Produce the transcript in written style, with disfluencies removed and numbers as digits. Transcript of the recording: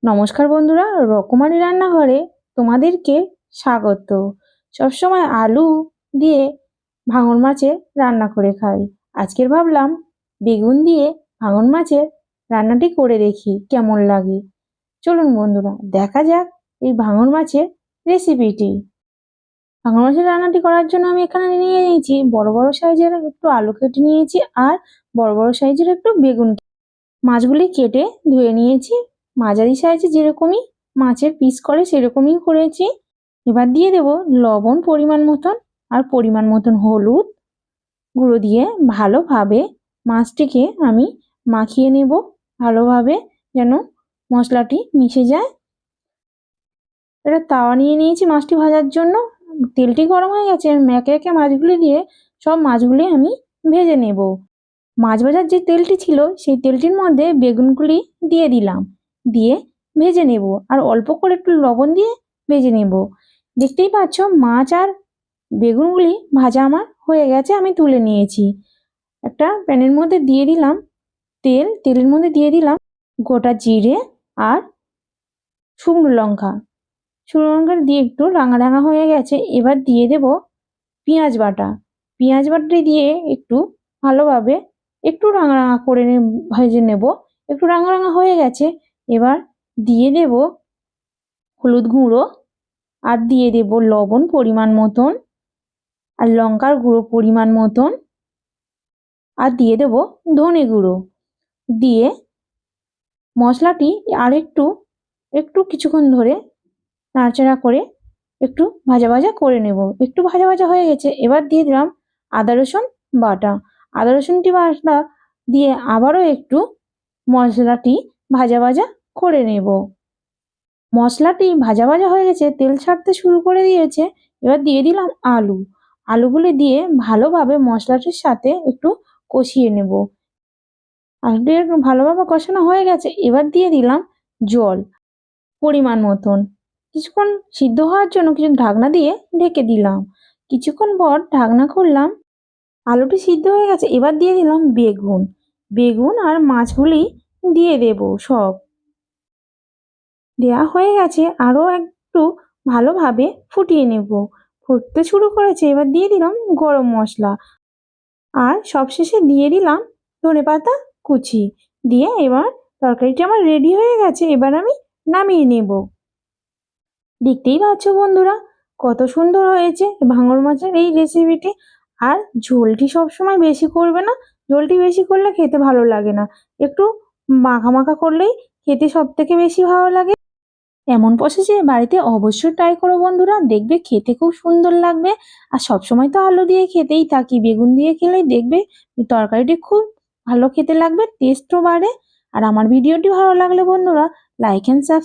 নমস্কার বন্ধুরা, রকমারি রান্নাঘরে তোমাদেরকে স্বাগত। সবসময় আলু দিয়ে ভাঙন মাছের রান্না করে খাই। আজকের ভাবলাম বেগুন দিয়ে ভাঙন মাছের রান্নাটি করে দেখি কেমন লাগে। চলুন বন্ধুরা, দেখা যাক এই ভাঙন মাছের রেসিপিটি। ভাঙন মাছের রান্নাটি করার জন্য আমি এখানে নিয়ে নিয়েছি বড় বড় সাইজের একটু আলু কেটে নিয়েছি আর বড় বড় সাইজের একটু বেগুন। মাছগুলি কেটে ধুয়ে নিয়েছি। মাঝারি সাইজে যেরকমই মাছের পিস করে সেরকমই করেছি। এবার দিয়ে দেব লবণ পরিমাণ মতন আর পরিমাণ মতন হলুদ গুঁড়ো দিয়ে ভালোভাবে মাছটিকে আমি মাখিয়ে নেব, ভালোভাবে যেন মশলাটি মিশে যায়। এটা তাওয়া নিয়ে নিয়েছি মাছটি ভাজার জন্য। তেলটি গরম হয়ে গেছে, একে একে মাছগুলি দিয়ে সব মাছগুলি আমি ভেজে নেব। মাছ ভাজার যে তেলটি ছিল সেই তেলটির মধ্যে বেগুনগুলি দিয়ে দিলাম, দিয়ে ভেজে নেব আর অল্প করে একটু লবণ দিয়ে ভেজে নেব। দেখতেই পাচ্ছ মাছ আর বেগুনগুলি ভাজা আমার হয়ে গেছে, আমি তুলে নিয়েছি। একটা প্যানের মধ্যে দিয়ে দিলাম তেল, তেলের মধ্যে দিয়ে দিলাম গোটা জিরে আর শুকনো লঙ্কা। শুকনো লঙ্কা দিয়ে একটু রাঙা রাঙা হয়ে গেছে, এবার দিয়ে দেব পেঁয়াজ বাটা। পেঁয়াজ বাটাটি দিয়ে একটু ভালোভাবে একটু রাঙা রাঙা করে ভেজে নেব। একটু রাঙা রাঙা হয়ে গেছে, এবার দিয়ে দেব হলুদ গুঁড়ো আর দিয়ে দেব লবণ পরিমাণ মতন আর লঙ্কার গুঁড়ো পরিমাণ মতন আর দিয়ে দেব ধনে গুঁড়ো। দিয়ে মশলাটি আর একটু কিছুক্ষণ ধরে নাড়াচাড়া করে একটু ভাজা ভাজা করে নেব। একটু ভাজা ভাজা হয়ে গেছে, এবার দিয়ে দিলাম আদা রসুন বাটা। আদা রসুনটি বাটা দিয়ে আবারও একটু মশলাটি ভাজা ভাজা করে নেব। মশলাটি ভাজা ভাজা হয়ে গেছে, তেল ছাড়তে শুরু করে দিয়েছে। এবার দিয়ে দিলাম আলু। আলুগুলি দিয়ে ভালোভাবে মশলাটির সাথে একটু কষিয়ে নেব। আলুটি একটু ভালোভাবে কষানো হয়ে গেছে, এবার দিয়ে দিলাম জল পরিমাণ মতন। কিছুক্ষণ সিদ্ধ হওয়ার জন্য কিছু ঢাকনা দিয়ে ঢেকে দিলাম। কিছুক্ষণ পর ঢাকনা খুললাম, আলুটি সিদ্ধ হয়ে গেছে। এবার দিয়ে দিলাম বেগুন আর মাছগুলি দিয়ে দেব। সব দেওয়া হয়ে গেছে, আরও একটু ভালোভাবে ফুটিয়ে নেব। ফুটতে শুরু করেছে, এবার দিয়ে দিলাম গরম মশলা আর সবশেষে দিয়ে দিলাম ধনেপাতা কুচি। দিয়ে এবার তরকারিটা আমার রেডি হয়ে গেছে, এবার আমি নামিয়ে নেব। দেখতেই পাচ্ছ বন্ধুরা কত সুন্দর হয়েছে ভাঙন মাছের এই রেসিপিটি। আর ঝোলটি সবসময় বেশি করবে না, ঝোলটি বেশি করলে খেতে ভালো লাগে না। একটু মাখা মাখা করলেই খেতে সব থেকে বেশি ভালো লাগে। এমন প্রসেসে বাড়িতে অবশ্যই ট্রাই করো বন্ধুরা, দেখবে খেতে খুব সুন্দর লাগবে। আর সবসময় তো আলু দিয়ে খেতেই থাকি, বেগুন দিয়ে খেলেই দেখবে তরকারিটি খুব ভালো খেতে লাগবে, টেস্টও বাড়ে। আর আমার ভিডিওটি ভালো লাগলে বন্ধুরা লাইক অ্যান্ড সাবস্ক্রাইব